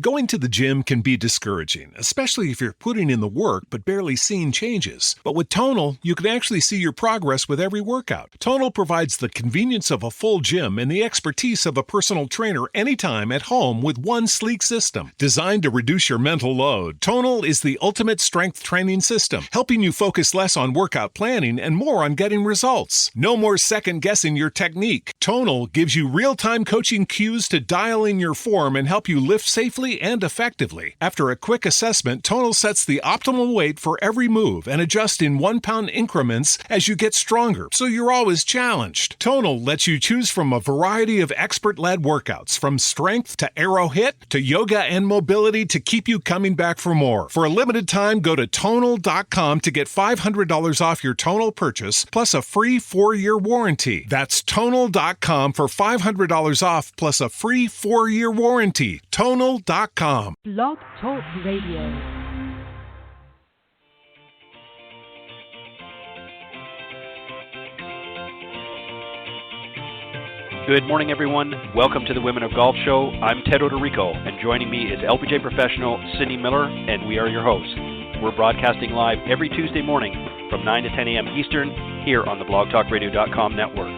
Going to the gym can be discouraging, especially if you're putting in the work but barely seeing changes. But with Tonal, you can actually see your progress with every workout. Tonal provides the convenience of a full gym and the expertise of a personal trainer anytime at home with one sleek system. Designed to reduce your mental load, Tonal is the ultimate strength training system, helping you focus less on workout planning and more on getting results. No more second-guessing your technique. Tonal gives you real-time coaching cues to dial in your form and help you lift safely and effectively. After a quick assessment, Tonal sets the optimal weight for every move and adjusts in 1 pound increments as you get stronger, so you're always challenged. Tonal lets you choose from a variety of expert-led workouts, from strength to aero hit to yoga and mobility to keep you coming back for more. For a limited time, go to Tonal.com to get $500 off your Tonal purchase, plus a free 4-year warranty. That's Tonal.com for $500 off, plus a free 4-year warranty. Tonal.com. Blog Talk Radio. Good morning, everyone. Welcome to the Women of Golf Show. I'm Ted Odorico, and joining me is LPGA professional Cindy Miller, and we are your hosts. We're broadcasting live every Tuesday morning from 9 to 10 a.m. Eastern here on the blogtalkradio.com network,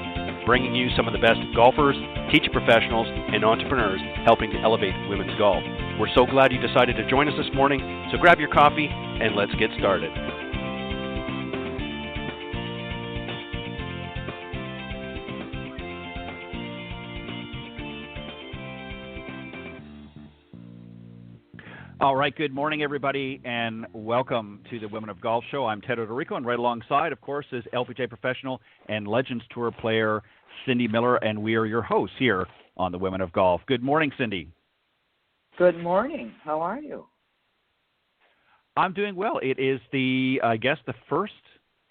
bringing you some of the best golfers, teaching professionals, and entrepreneurs helping to elevate women's golf. We're so glad you decided to join us this morning, so grab your coffee and let's get started. All right, good morning, everybody, and welcome to the Women of Golf Show. I'm Ted Odorico, and right alongside, of course, is LPGA professional and Legends Tour player Cindy Miller, and we are your hosts here on the Women of Golf. Good morning, Cindy. Good morning. How are you? I'm doing well. It is the first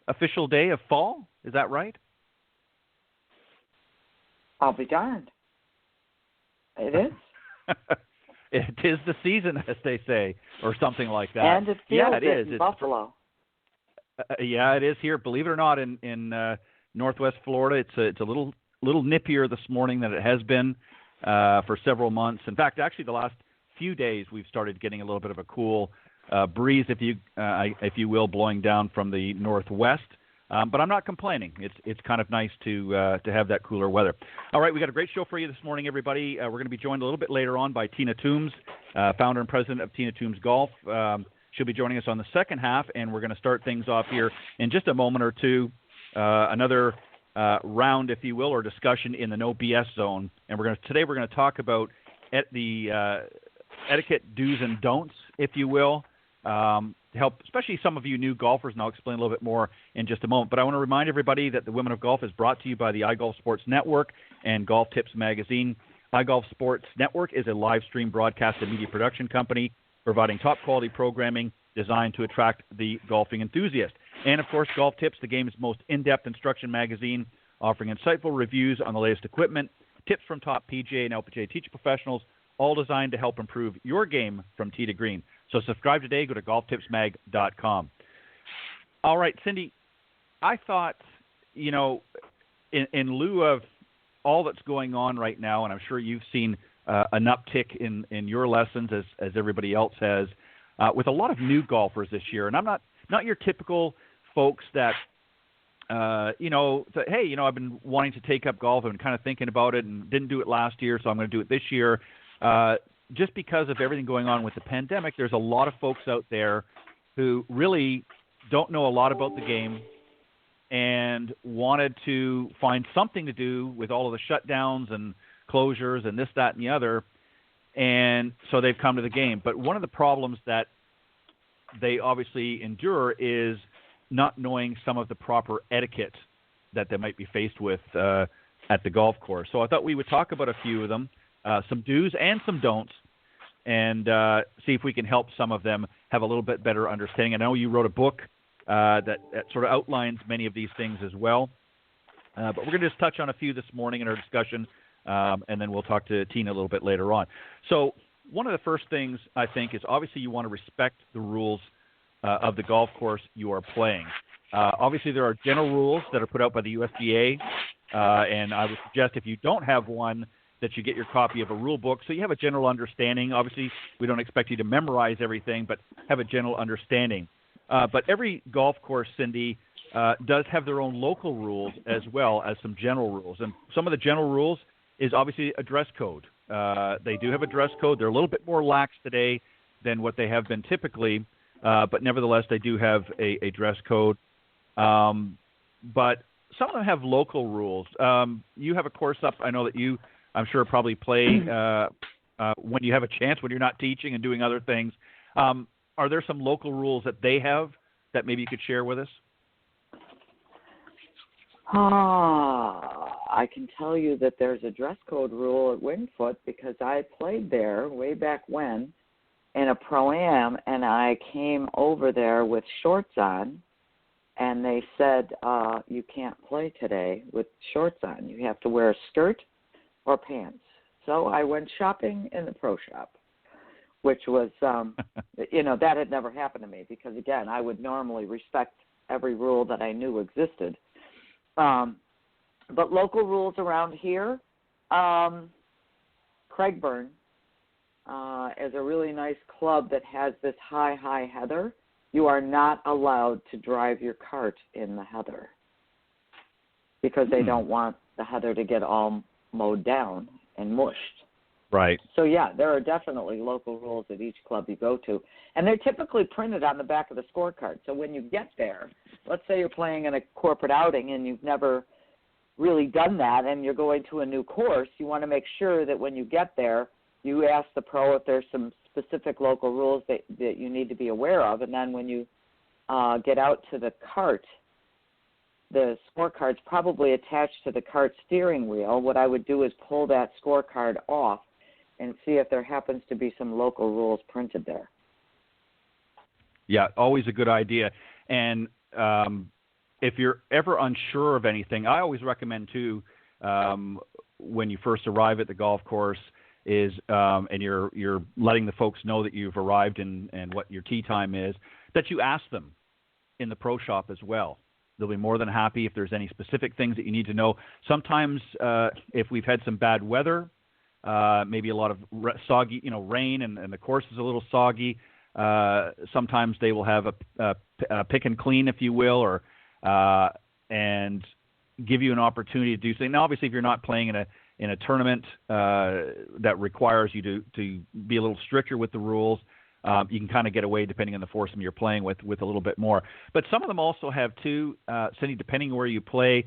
official day of fall. Is that right? I'll be darned. It is. It is the season, as they say, or something like that. And it feels it is. In Buffalo. Yeah, it is here. Believe it or not, in Northwest Florida, it's a little nippier this morning than it has been for several months. In fact, actually, the last few days we've started getting a little bit of a cool breeze, if you will, blowing down from the northwest. But I'm not complaining. It's kind of nice to have that cooler weather. All right, we got a great show for you this morning, everybody. We're going to be joined a little bit later on by Tina Toombs, founder and president of Tina Toombs Golf. She'll be joining us on the second half, and we're going to start things off here in just a moment or two. Another round, if you will, or discussion in the no BS zone. And today we're going to talk about the etiquette do's and don'ts, if you will, to help especially some of you new golfers, and I'll explain a little bit more in just a moment. But I want to remind everybody that the Women of Golf is brought to you by the iGolf Sports Network and Golf Tips Magazine. iGolf Sports Network is a live stream broadcast and media production company providing top-quality programming designed to attract the golfing enthusiast. And, of course, Golf Tips, the game's most in-depth instruction magazine, offering insightful reviews on the latest equipment, tips from top PGA and LPGA teacher professionals, all designed to help improve your game from tee to green. So subscribe today. Go to golftipsmag.com. All right, Cindy, I thought, in lieu of all that's going on right now, and I'm sure you've seen an uptick in your lessons as everybody else has, with a lot of new golfers this year. And I'm not your typical folks that, say, hey, I've been wanting to take up golf. I've been kind of thinking about it and didn't do it last year, so I'm going to do it this year. Just because of everything going on with the pandemic, there's a lot of folks out there who really don't know a lot about the game and wanted to find something to do with all of the shutdowns and closures and this, that, and the other. And so they've come to the game. But one of the problems that they obviously endure is not knowing some of the proper etiquette that they might be faced with at the golf course. So I thought we would talk about a few of them, some do's and some don'ts, and see if we can help some of them have a little bit better understanding. I know you wrote a book that sort of outlines many of these things as well. But we're going to just touch on a few this morning in our discussion, and then we'll talk to Tina a little bit later on. So one of the first things, I think, is obviously you want to respect the rules of the golf course you are playing. Obviously, there are general rules that are put out by the USGA, and I would suggest if you don't have one, that you get your copy of a rule book so you have a general understanding. Obviously, we don't expect you to memorize everything, but have a general understanding. But every golf course, Cindy, does have their own local rules as well as some general rules. And some of the general rules is obviously a dress code. They do have a dress code. They're a little bit more lax today than what they have been typically, but nevertheless, they do have a dress code. But some of them have local rules. You have a course up. I know that you, I'm sure, probably play when you have a chance, when you're not teaching and doing other things. Are there some local rules that they have that maybe you could share with us? I can tell you that there's a dress code rule at Wingfoot because I played there way back when in a Pro-Am, and I came over there with shorts on, and they said, you can't play today with shorts on. You have to wear a skirt or pants. So I went shopping in the pro shop, which was, that had never happened to me because, again, I would normally respect every rule that I knew existed. But local rules around here, Craigburn is a really nice club that has this high heather. You are not allowed to drive your cart in the heather because they don't want the heather to get all mowed down and mushed. Right. So, yeah, there are definitely local rules at each club you go to. And they're typically printed on the back of the scorecard. So when you get there, let's say you're playing in a corporate outing and you've never really done that and you're going to a new course, you want to make sure that when you get there, you ask the pro if there's some specific local rules that you need to be aware of. And then when you get out to the cart, the scorecard's probably attached to the cart steering wheel. What I would do is pull that scorecard off and see if there happens to be some local rules printed there. Yeah, always a good idea. And if you're ever unsure of anything, I always recommend, too, when you first arrive at the golf course, is and you're letting the folks know that you've arrived and what your tee time is, that you ask them in the pro shop as well. They'll be more than happy if there's any specific things that you need to know. Sometimes if we've had some bad weather, maybe a lot of soggy, rain and the course is a little soggy, sometimes they will have a pick and clean, if you will, or and give you an opportunity to do something. Now, obviously, if you're not playing in a tournament that requires you to be a little stricter with the rules, you can kind of get away, depending on the foursome you're playing with a little bit more. But some of them also have, too, Cindy, depending on where you play,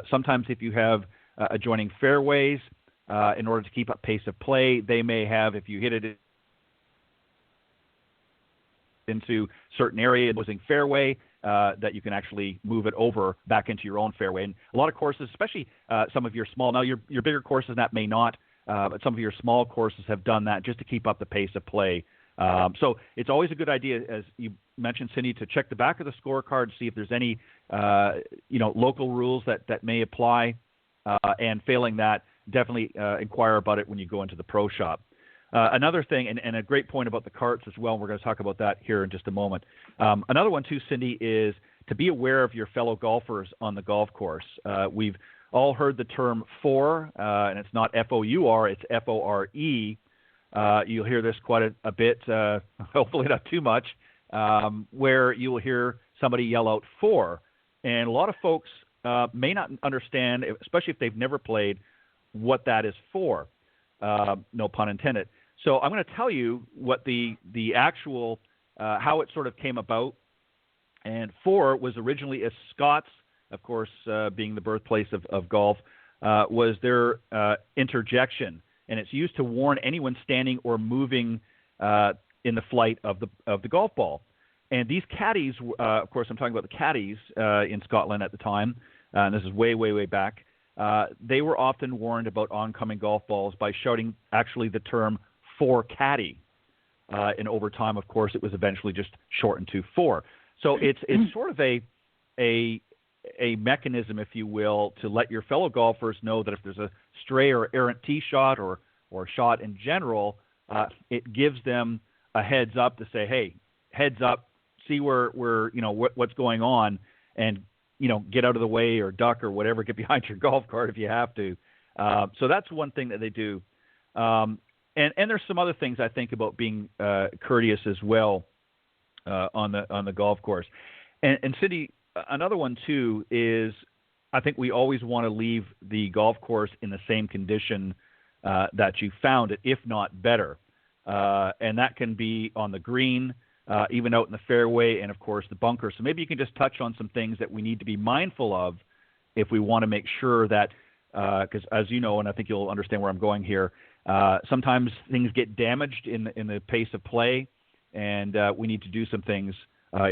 sometimes if you have adjoining fairways, in order to keep up pace of play, they may have, if you hit it into certain areas using fairway, that you can actually move it over back into your own fairway. And a lot of courses, especially some of your small, now your bigger courses that may not, but some of your small courses have done that just to keep up the pace of play. So it's always a good idea, as you mentioned, Cindy, to check the back of the scorecard, see if there's any local rules that may apply, and failing that, definitely inquire about it when you go into the pro shop. Another thing, and a great point about the carts as well, and we're going to talk about that here in just a moment. Another one, too, Cindy, is to be aware of your fellow golfers on the golf course. We've all heard the term four, and it's not F-O-U-R, it's F-O-R-E. You'll hear this quite a bit, hopefully not too much, where you will hear somebody yell out four. And a lot of folks may not understand, especially if they've never played, what that is for. No pun intended. So I'm going to tell you what the actual, how it sort of came about. And four was originally a Scots, of course, being the birthplace of golf, was their interjection. And it's used to warn anyone standing or moving in the flight of the golf ball. And these caddies, of course, I'm talking about the caddies in Scotland at the time, and this is way, way, way back. They were often warned about oncoming golf balls by shouting actually the term for caddy. And over time, of course, it was eventually just shortened to four. So it's sort of a mechanism, if you will, to let your fellow golfers know that if there's a stray or errant tee shot or shot in general, it gives them a heads up to say, hey, heads up, see where what's going on, and get out of the way or duck or whatever, get behind your golf cart if you have to. So that's one thing that they do. And there's some other things I think about being courteous as well on the golf course. And Cindy, another one too is I think we always want to leave the golf course in the same condition that you found it, if not better. And that can be on the green, even out in the fairway, and of course the bunker. So maybe you can just touch on some things that we need to be mindful of if we want to make sure that, because as you know, and I think you'll understand where I'm going here, sometimes things get damaged in the pace of play, and we need to do some things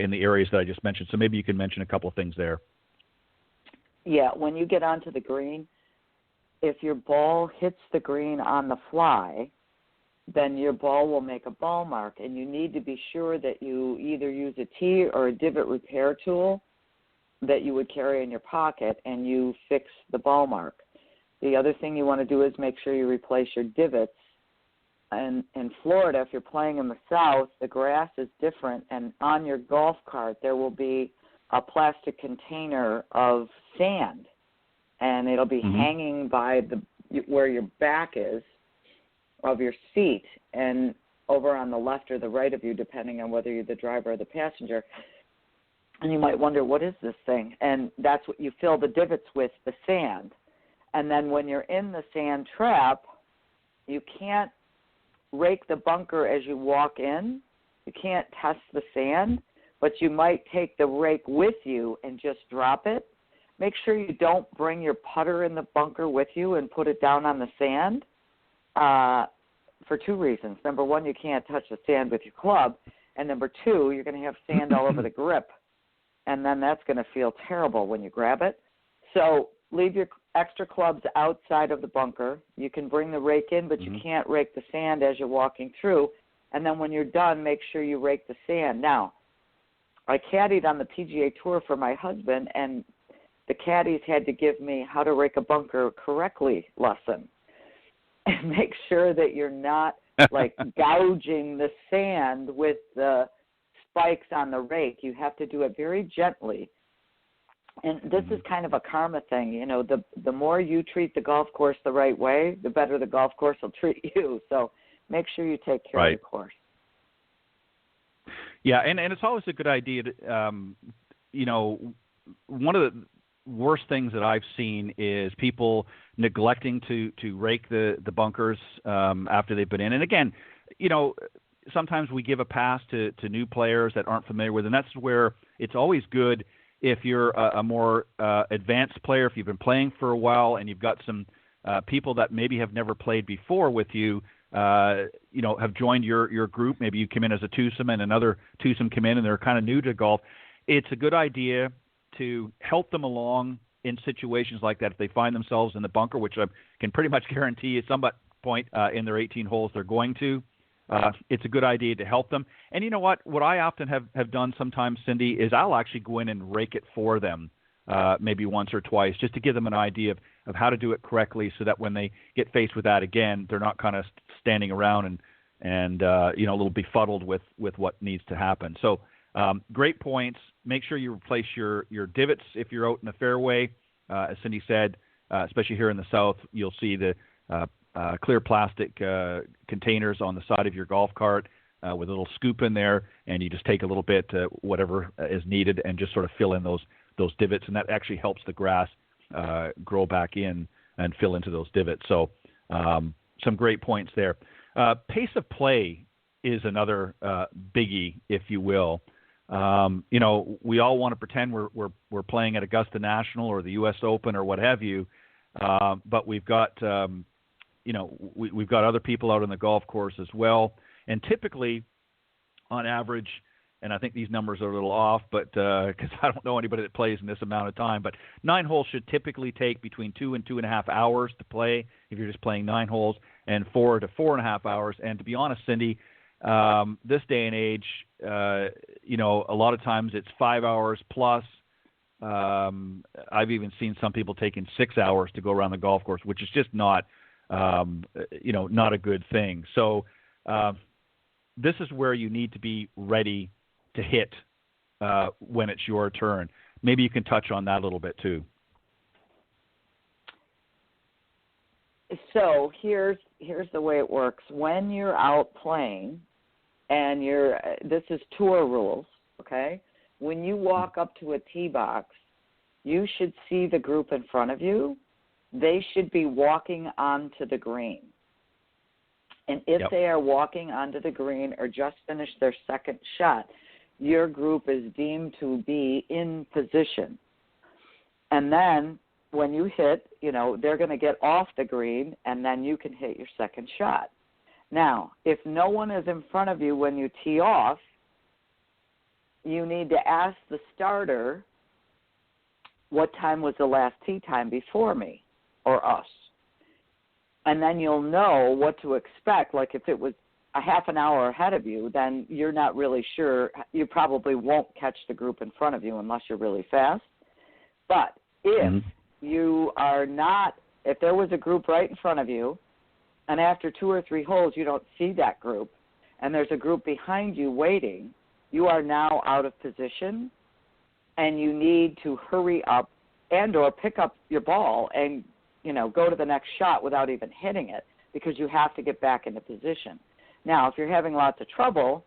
in the areas that I just mentioned. So maybe you can mention a couple of things there. Yeah, when you get onto the green, if your ball hits the green on the fly, then your ball will make a ball mark, and you need to be sure that you either use a tee or a divot repair tool that you would carry in your pocket, and you fix the ball mark. The other thing you want to do is make sure you replace your divots. And in Florida, if you're playing in the south, the grass is different, and on your golf cart there will be a plastic container of sand, and it'll be hanging by where your back is of your seat, and over on the left or the right of you, depending on whether you're the driver or the passenger. And you might wonder, what is this thing? And that's what you fill the divots with, the sand. And then when you're in the sand trap, you can't rake the bunker as you walk in. You can't test the sand, but you might take the rake with you and just drop it. Make sure you don't bring your putter in the bunker with you and put it down on the sand for two reasons. Number one, you can't touch the sand with your club. And number two, you're going to have sand all over the grip. And then that's going to feel terrible when you grab it. So leave your extra clubs outside of the bunker. You can bring the rake in, but you can't rake the sand as you're walking through. And then when you're done, make sure you rake the sand. Now, I caddied on the PGA Tour for my husband, and the caddies had to give me how to rake a bunker correctly lesson. And make sure that you're not, like, gouging the sand with the spikes on the rake. You have to do it very gently. And this is kind of a karma thing. You know, the more you treat the golf course the right way, the better the golf course will treat you. So make sure you take care of the course. Yeah, and it's always a good idea to, you know, one of the worst things that I've seen is people neglecting to rake the bunkers after they've been in. And again, you know, sometimes we give a pass to new players that aren't familiar with, and that's where it's always good if you're a more advanced player, if you've been playing for a while and you've got some people that maybe have never played before with you, you know, have joined your group. Maybe you come in as a twosome and another twosome come in and they're kind of new to golf. It's a good idea to help them along in situations like that if they find themselves in the bunker, which I can pretty much guarantee at some point in their 18 holes they're going to. It's a good idea to help them. And you know what? What I often have done sometimes, Cindy, is I'll actually go in and rake it for them maybe once or twice just to give them an idea of how to do it correctly so that when they get faced with that again, they're not kind of standing around and you know, a little befuddled with what needs to happen. So great points. Make sure you replace your divots if you're out in the fairway. As Cindy said, especially here in the South, you'll see the clear plastic containers on the side of your golf cart with a little scoop in there, and you just take a little bit, whatever is needed, and just sort of fill in those divots, and that actually helps the grass grow back in and fill into those divots. So some great points there. Pace of play is another biggie, if you will. You know, we all want to pretend we're playing at Augusta National or the U.S. Open or what have you, but we've got you know, we've got other people out on the golf course as well. And typically, on average, and I think these numbers are a little off, but because I don't know anybody that plays in this amount of time, but 9 holes should typically take between 2 and 2.5 hours to play if you're just playing 9 holes, and 4 to 4.5 hours. And to be honest, Cindy, this day and age, you know, a lot of times it's 5 hours plus. I've even seen some people taking 6 hours to go around the golf course, which is just not, you know, not a good thing. So this is where you need to be ready to hit when it's your turn. Maybe you can touch on that a little bit too. So here's the way it works. When you're out playing, and this is tour rules, okay? When you walk up to a tee box, you should see the group in front of you. They should be walking onto the green. And if they are walking onto the green or just finished their second shot, your group is deemed to be in position. And then when you hit, they're going to get off the green, and then you can hit your second shot. Now, if no one is in front of you when you tee off, you need to ask the starter, what time was the last tee time before me or us? And then you'll know what to expect. Like if it was a half an hour ahead of you, then you're not really sure. You probably won't catch the group in front of you unless you're really fast. But if you are not, if there was a group right in front of you, and after 2 or 3 holes you don't see that group, and there's a group behind you waiting, you are now out of position, and you need to hurry up and or pick up your ball and, go to the next shot without even hitting it, because you have to get back into position. Now, if you're having lots of trouble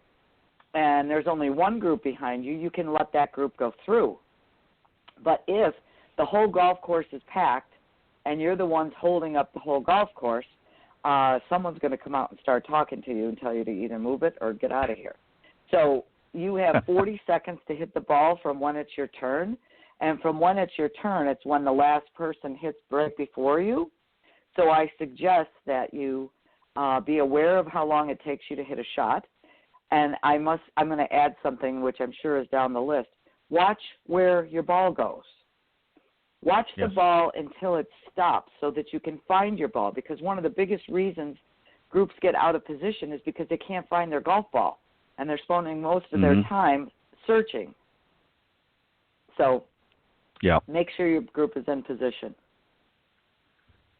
and there's only one group behind you, you can let that group go through. But if the whole golf course is packed and you're the ones holding up the whole golf course, someone's going to come out and start talking to you and tell you to either move it or get out of here. So you have 40 seconds to hit the ball from when it's your turn. And from when it's your turn, it's when the last person hits right before you. So I suggest that you be aware of how long it takes you to hit a shot. And I'm going to add something which I'm sure is down the list. Watch where your ball goes. Watch the ball until it stops so that you can find your ball, because one of the biggest reasons groups get out of position is because they can't find their golf ball, and they're spending most of their time searching. So make sure your group is in position.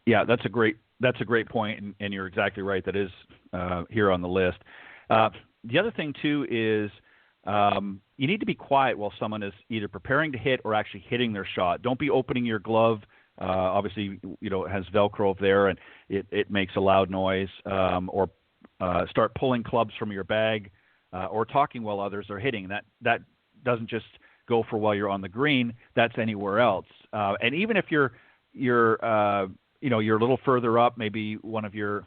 Yeah, that's a great point, and you're exactly right. That is here on the list. The other thing, too, is you need to be quiet while someone is either preparing to hit or actually hitting their shot. Don't be opening your glove. Obviously, it has Velcro there, and it makes a loud noise. Or start pulling clubs from your bag, or talking while others are hitting. That doesn't just go for while you're on the green. That's anywhere else. And even if you're a little further up, maybe one of your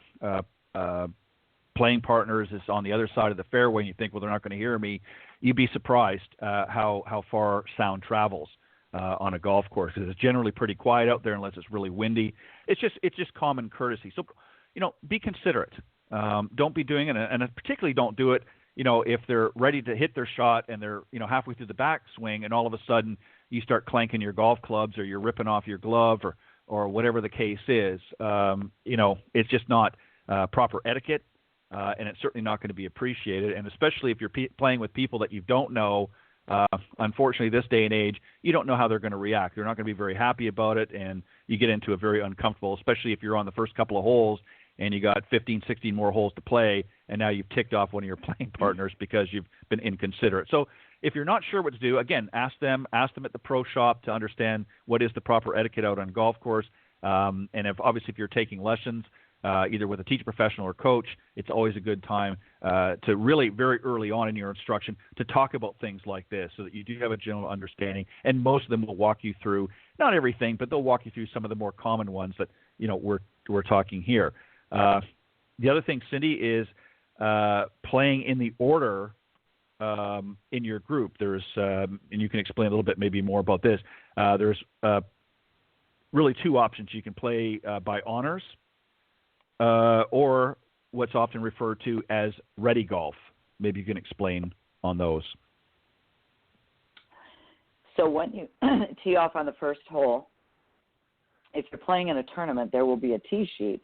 playing partners is on the other side of the fairway, and you think, well, they're not going to hear me. You'd be surprised how far sound travels on a golf course. It's generally pretty quiet out there unless it's really windy. It's just common courtesy. So, be considerate. Don't be doing it, and particularly don't do it, if they're ready to hit their shot and they're, halfway through the backswing, and all of a sudden you start clanking your golf clubs, or you're ripping off your glove, or whatever the case is. It's just not proper etiquette. And it's certainly not going to be appreciated. And especially if you're playing with people that you don't know, unfortunately, this day and age, you don't know how they're going to react. They're not going to be very happy about it, and you get into a very uncomfortable, especially if you're on the first couple of holes and you got 15, 16 more holes to play, and now you've ticked off one of your playing partners because you've been inconsiderate. So if you're not sure what to do, again, ask them at the pro shop to understand what is the proper etiquette out on golf course. And if you're taking lessons, either with a teacher professional or coach, it's always a good time to really very early on in your instruction to talk about things like this, so that you do have a general understanding. And most of them will walk you through, not everything, but they'll walk you through some of the more common ones that we're talking here. The other thing, Cindy, is playing in the order in your group. There's and you can explain a little bit maybe more about this. There's really 2 options. You can play by honors, or what's often referred to as ready golf. Maybe you can explain on those. So when you tee off on the first hole, if you're playing in a tournament, there will be a tee sheet,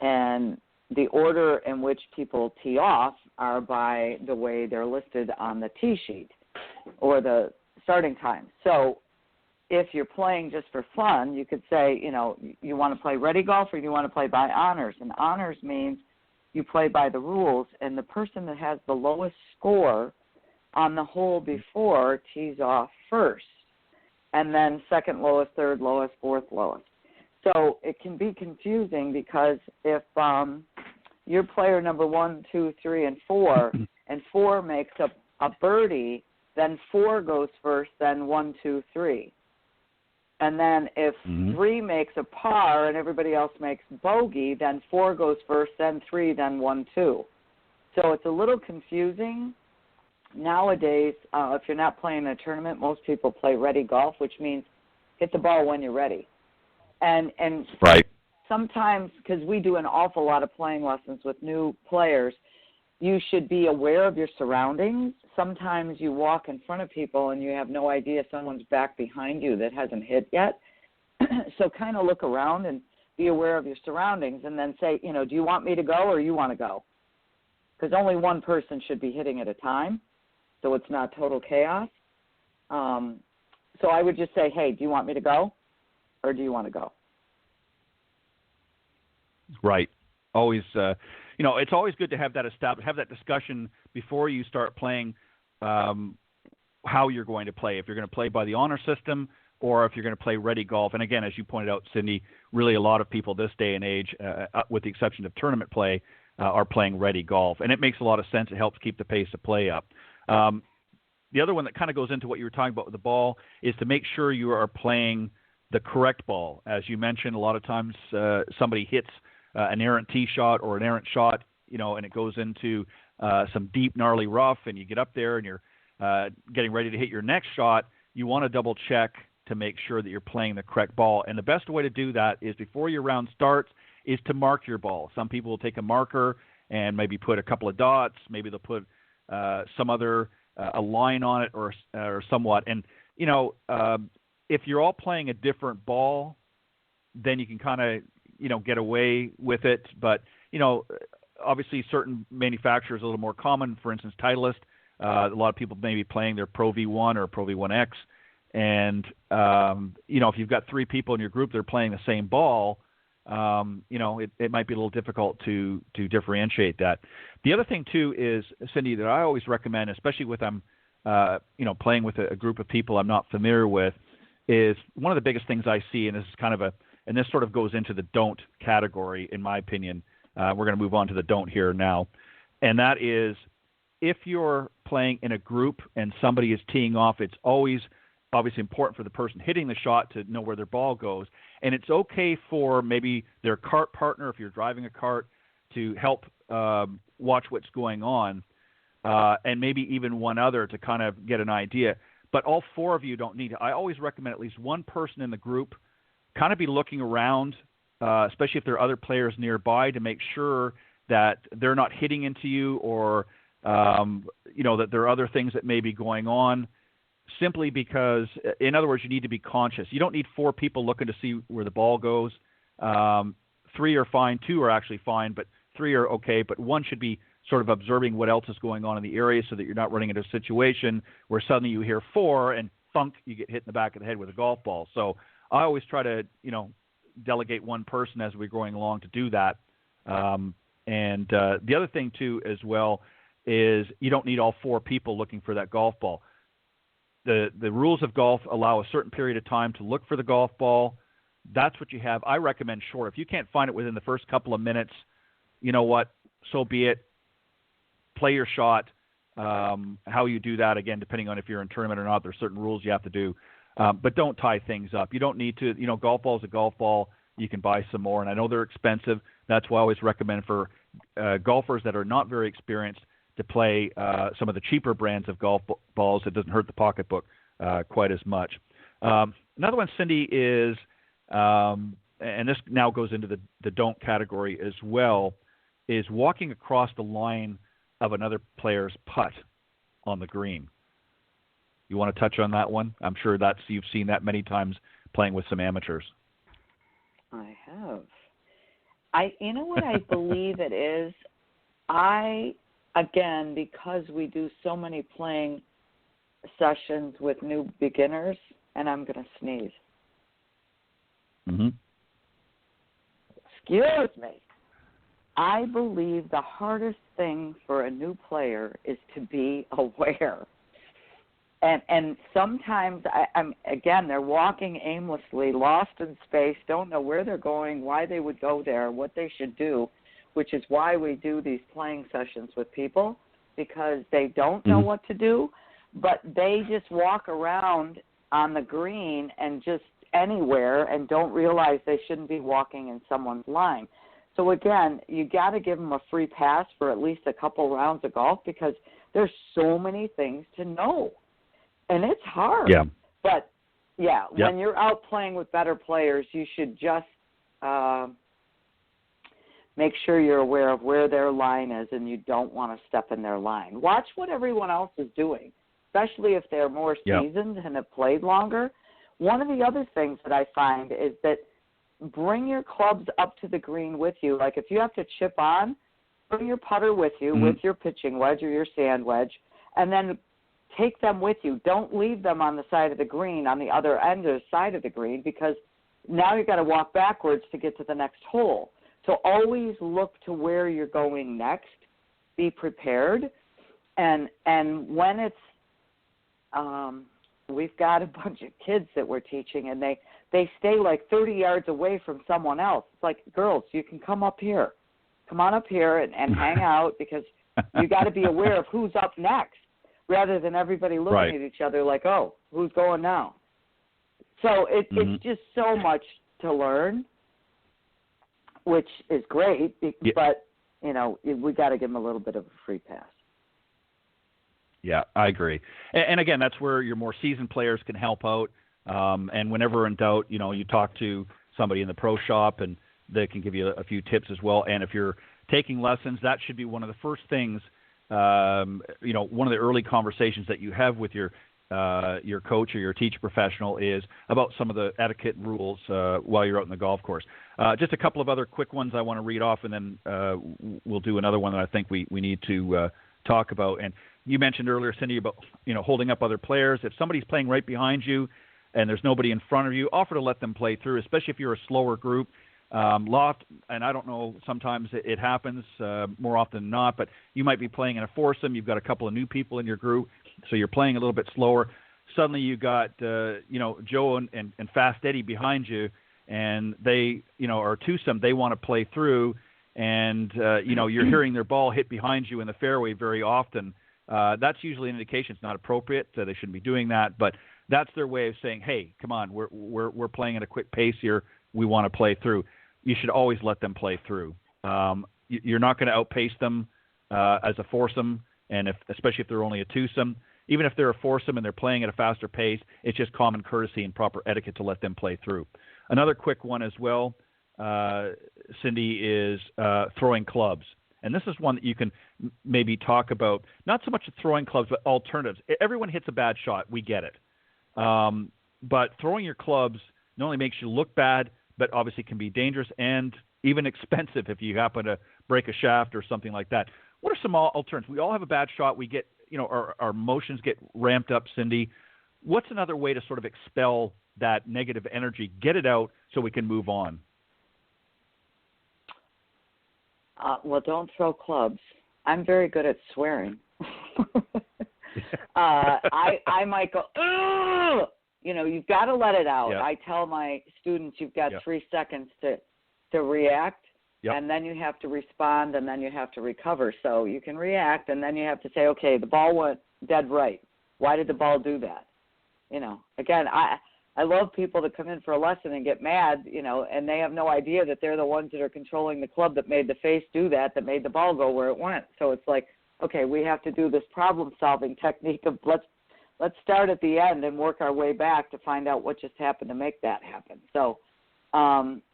and the order in which people tee off are by the way they're listed on the tee sheet or the starting time. So if you're playing just for fun, you could say, you want to play ready golf or you want to play by honors. And honors means you play by the rules, and the person that has the lowest score on the hole before tees off first, and then second lowest, third lowest, fourth lowest. So it can be confusing because if you're player number 1, 2, 3, and 4, and 4 makes a birdie, then 4 goes first, then 1, 2, 3. And then if 3 makes a par and everybody else makes bogey, then 4 goes first, then 3, then 1, 2. So it's a little confusing. Nowadays, if you're not playing a tournament, most people play ready golf, which means hit the ball when you're ready. And right. Sometimes, because we do an awful lot of playing lessons with new players, you should be aware of your surroundings. Sometimes you walk in front of people and you have no idea someone's back behind you that hasn't hit yet. So kind of look around and be aware of your surroundings and then say, do you want me to go or you want to go? Because only one person should be hitting at a time, so it's not total chaos. So I would just say, hey, do you want me to go or do you want to go? Right. Always, it's always good to have that have that discussion before you start playing, how you're going to play. If you're going to play by the honor system or if you're going to play ready golf. And again, as you pointed out, Cindy, really a lot of people this day and age, with the exception of tournament play, are playing ready golf. And it makes a lot of sense. It helps keep the pace of play up. The other one that kind of goes into what you were talking about with the ball is to make sure you are playing the correct ball. As you mentioned, a lot of times somebody hits an errant tee shot or an errant shot, and it goes into some deep, gnarly rough, and you get up there and you're getting ready to hit your next shot. You want to double check to make sure that you're playing the correct ball. And the best way to do that is before your round starts is to mark your ball. Some people will take a marker and maybe put a couple of dots. Maybe they'll put some other a line on it or somewhat. And, if you're all playing a different ball, then you can kind of, get away with it. But, obviously certain manufacturers are a little more common. For instance, Titleist, a lot of people may be playing their Pro V1 or Pro V1X. And, if you've got 3 people in your group that are playing the same ball, it might be a little difficult to differentiate that. The other thing, too, is, Cindy, that I always recommend, especially with playing with a group of people I'm not familiar with, is one of the biggest things I see, and this is kind of and this sort of goes into the don't category, in my opinion. We're going to move on to the don't here now. And that is, if you're playing in a group and somebody is teeing off, it's always obviously important for the person hitting the shot to know where their ball goes. And it's okay for maybe their cart partner, if you're driving a cart, to help watch what's going on, and maybe even one other to kind of get an idea. But all 4 of you don't need to. I always recommend at least one person in the group kind of be looking around, especially if there are other players nearby, to make sure that they're not hitting into you or, that there are other things that may be going on, simply because, in other words, you need to be conscious. You don't need 4 people looking to see where the ball goes. 3 are fine. 2 are actually fine, but 3 are okay. But 1 should be sort of observing what else is going on in the area so that you're not running into a situation where suddenly you hear 4 and thunk, you get hit in the back of the head with a golf ball. So I always try to, delegate one person as we're going along to do that. And the other thing, too, as well, is you don't need all 4 people looking for that golf ball. The rules of golf allow a certain period of time to look for the golf ball. That's what you have. I recommend short. If you can't find it within the first couple of minutes, you know what? So be it. Play your shot. How you do that, again, depending on if you're in a tournament or not, there's certain rules you have to do. But don't tie things up. You don't need to. Golf ball is a golf ball. You can buy some more, and I know they're expensive. That's why I always recommend for golfers that are not very experienced to play some of the cheaper brands of golf balls. It doesn't hurt the pocketbook quite as much. Another one, Cindy, is, and this now goes into the don't category as well, is walking across the line of another player's putt on the green. You want to touch on that one? I'm sure you've seen that many times playing with some amateurs. I have. You know what I believe it is? Again, because we do so many playing sessions with new beginners, and I'm going to sneeze. Mm-hmm. Excuse me. I believe the hardest thing for a new player is to be aware. And sometimes they're walking aimlessly, lost in space, don't know where they're going, why they would go there, what they should do, which is why we do these playing sessions with people, because they don't know what to do, but they just walk around on the green and just anywhere and don't realize they shouldn't be walking in someone's line. So again, you got to give them a free pass for at least a couple rounds of golf, because there's so many things to know. And it's hard. Yeah. But, when you're out playing with better players, you should just make sure you're aware of where their line is and you don't want to step in their line. Watch what everyone else is doing, especially if they're more seasoned and have played longer. One of the other things that I find is that bring your clubs up to the green with you. Like if you have to chip on, bring your putter with you with your pitching wedge or your sand wedge, and then take them with you. Don't leave them on the side of the green, on the other end of the side of the green, because now you've got to walk backwards to get to the next hole. So always look to where you're going next. Be prepared. And when it's we've got a bunch of kids that we're teaching, and they stay like 30 yards away from someone else. It's like, girls, you can come up here. Come on up here and hang out, because you got to be aware of who's up next, rather than everybody looking at each other like, oh, who's going now? So it's just so much to learn, which is great, but, we got to give them a little bit of a free pass. Yeah, I agree. And again, that's where your more seasoned players can help out. And whenever in doubt, you talk to somebody in the pro shop, and they can give you a few tips as well. And if you're taking lessons, that should be one of the first things, one of the early conversations that you have with your coach or your teacher professional is about some of the etiquette rules while you're out in the golf course. Just a couple of other quick ones I want to read off, and then we'll do another one that I think we need to talk about. And you mentioned earlier, Cindy, about holding up other players. If somebody's playing right behind you and there's nobody in front of you, offer to let them play through, especially if you're a slower group. Loft, and I don't know, sometimes it happens more often than not, but you might be playing in a foursome. You've got a couple of new people in your group, so you're playing a little bit slower. Suddenly you got Joe and Fast Eddie behind you, and they are twosome. They want to play through, and you're hearing their ball hit behind you in the fairway very often. That's usually an indication it's not appropriate. So they shouldn't be doing that, but that's their way of saying, hey, come on, we're playing at a quick pace here. We want to play through. You should always let them play through. You're not going to outpace them as a foursome, and especially if they're only a twosome. Even if they're a foursome and they're playing at a faster pace, it's just common courtesy and proper etiquette to let them play through. Another quick one as well, Cindy, is throwing clubs. And this is one that you can maybe talk about, not so much throwing clubs, but alternatives. Everyone hits a bad shot. We get it. But throwing your clubs not only makes you look bad, but obviously can be dangerous and even expensive if you happen to break a shaft or something like that. What are some alternatives? We all have a bad shot. We get, our emotions get ramped up, Cindy. What's another way to sort of expel that negative energy, get it out so we can move on? Well, don't throw clubs. I'm very good at swearing. I might go, ugh! You've got to let it out. Yep. I tell my students you've got 3 seconds to react, and then you have to respond, and then you have to recover. So you can react, and then you have to say, okay, the ball went dead right. Why did the ball do that? Again, I love people that come in for a lesson and get mad, and they have no idea that they're the ones that are controlling the club that made the face do that made the ball go where it went. So it's like, okay, we have to do this problem-solving technique of let's start at the end and work our way back to find out what just happened to make that happen. So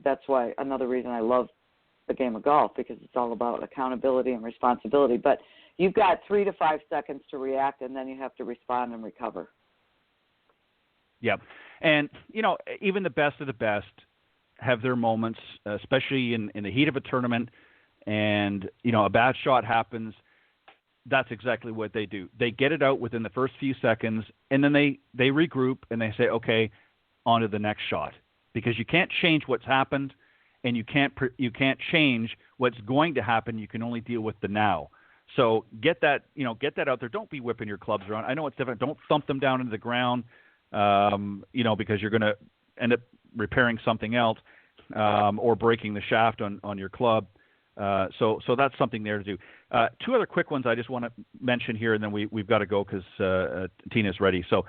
that's why another reason I love the game of golf, because it's all about accountability and responsibility. But you've got 3 to 5 seconds to react, and then you have to respond and recover. Yeah. And, even the best of the best have their moments, especially in the heat of a tournament, and, a bad shot happens. That's exactly what they do. They get it out within the first few seconds, and then they regroup and they say, okay, on to the next shot. Because you can't change what's happened, and you can't change what's going to happen. You can only deal with the now. So get that out there. Don't be whipping your clubs around. I know it's different. Don't thump them down into the ground, because you're going to end up repairing something else or breaking the shaft on your club. So that's something there to do. Two other quick ones I just want to mention here, and then we've got to go because Tina's ready. So,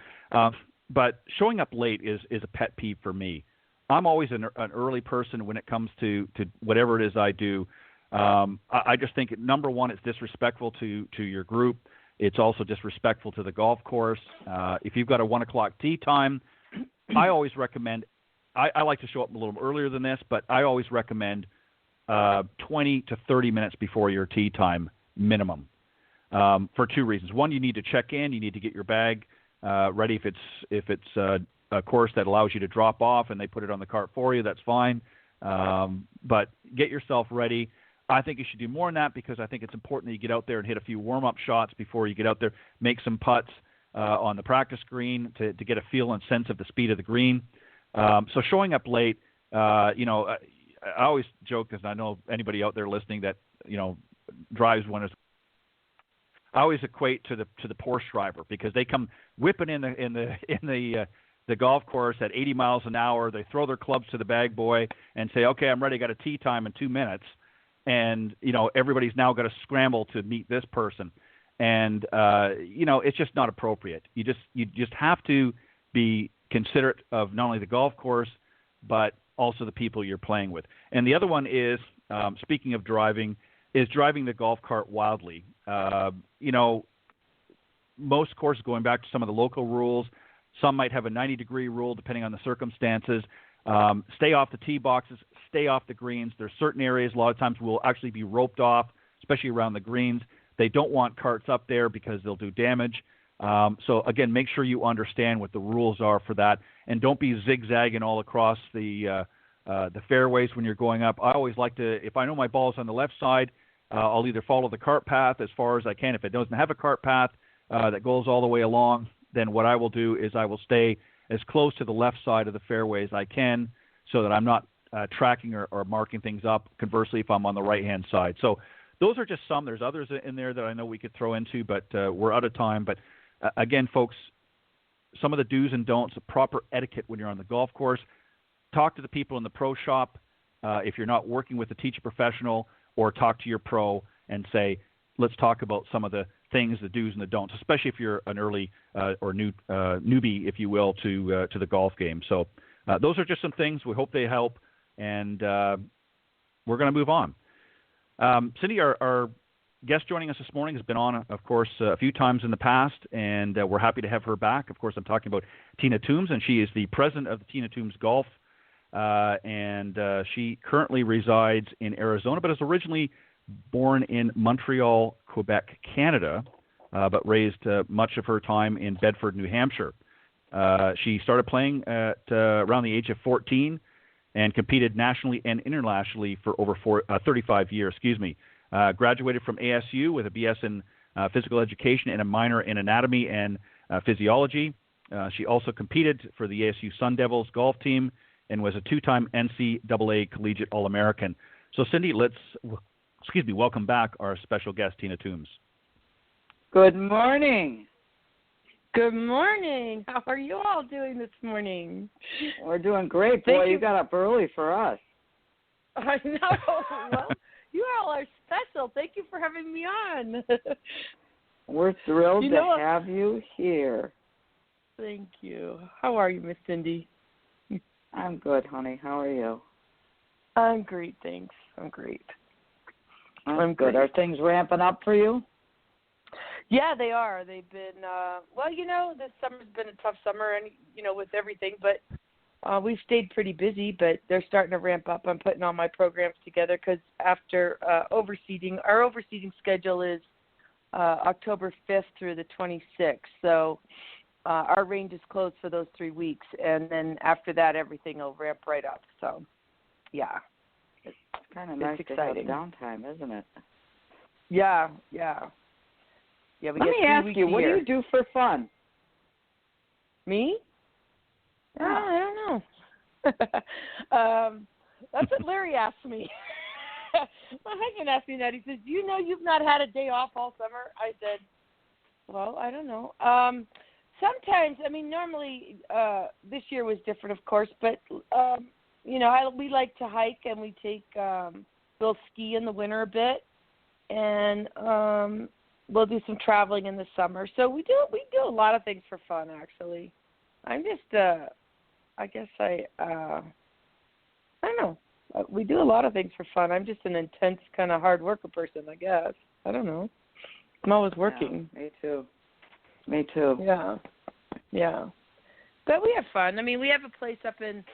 but showing up late is a pet peeve for me. I'm always an early person when it comes to whatever it is I do. I just think, number one, it's disrespectful to your group. It's also disrespectful to the golf course. If you've got a 1 o'clock tee time, I always recommend, I like to show up a little earlier than this, but I always recommend 20 to 30 minutes before your tee time minimum, for two reasons. One, you need to check in. You need to get your bag ready. If it's a course that allows you to drop off and they put it on the cart for you, that's fine. But get yourself ready. I think you should do more than that because I think it's important that you get out there and hit a few warm-up shots before you get out there, make some putts on the practice green to get a feel and sense of the speed of the green. So showing up late, I always joke, because I know anybody out there listening that drives one is. I always equate to the Porsche driver because they come whipping in the golf course at 80 miles an hour. They throw their clubs to the bag boy and say, "Okay, I'm ready. Got a tee time in 2 minutes," and everybody's now got to scramble to meet this person, and it's just not appropriate. You just have to be considerate of not only the golf course but also the people you're playing with. And the other one is, speaking of driving, is driving the golf cart wildly. Most courses, going back to some of the local rules, some might have a 90-degree rule depending on the circumstances. Stay off the tee boxes, stay off the greens. There's certain areas a lot of times will actually be roped off, especially around the greens. They don't want carts up there because they'll do damage. So again, make sure you understand what the rules are for that, and don't be zigzagging all across the fairways when you're going up. I always like to, if I know my ball's on the left side, I'll either follow the cart path as far as I can. If it doesn't have a cart path that goes all the way along, then what I will do is I will stay as close to the left side of the fairway as I can so that I'm not tracking or marking things up. Conversely, if I'm on the right-hand side. So those are just some. There's others in there that I know we could throw into, but we're out of time. But again, folks, some of the do's and don'ts, proper etiquette when you're on the golf course. Talk to the people in the pro shop if you're not working with a teacher professional, or talk to your pro and say, let's talk about some of the things, the do's and the don'ts, especially if you're an early or newbie, if you will, to the golf game. So those are just some things. We hope they help, and we're going to move on. Cindy, our guest joining us this morning has been on, of course, a few times in the past, and we're happy to have her back. Of course, I'm talking about Tina Toombs, and she is the president of the Tina Toombs Golf, and she currently resides in Arizona, but is originally born in Montreal, Quebec, Canada, but raised much of her time in Bedford, New Hampshire. She started playing at around the age of 14 and competed nationally and internationally for over 35 years. Graduated from ASU with a BS in physical education and a minor in anatomy and physiology. She also competed for the ASU Sun Devils golf team and was a two-time NCAA Collegiate All-American. So, Cindy, welcome back our special guest, Tina Toombs. Good morning. Good morning. How are you all doing this morning? We're doing great. Boy, you got up early for us. I know. Well, you all are special. Thank you for having me on. We're thrilled to have you here. Thank you. How are you, Miss Cindy? I'm good, honey. How are you? I'm great, thanks. I'm great. I'm good. Are things ramping up for you? Yeah, they are. They've been, this summer's been a tough summer and, with everything, but we've stayed pretty busy, but they're starting to ramp up. I'm putting all my programs together because after overseeding, our overseeding schedule is October 5th through the 26th. So our range is closed for those 3 weeks, and then after that, everything will ramp right up. So, yeah. It's kind of nice exciting. To have downtime, isn't it? Yeah. Let me ask you, what do you do for fun? Me? Yeah. I don't know. That's what Larry asked me. My husband asked me that. He says, "Do you know you've not had a day off all summer?" I said, "Well, I don't know." Sometimes, I mean, normally this year was different, of course, but we like to hike and we take we'll ski in the winter a bit, and we'll do some traveling in the summer. So we do a lot of things for fun, actually. I'm just I guess I don't know. We do a lot of things for fun. I'm just an intense kind of hard worker person, I guess. I don't know. I'm always working. Yeah, me too. Yeah. But we have fun. I mean, we have a place up in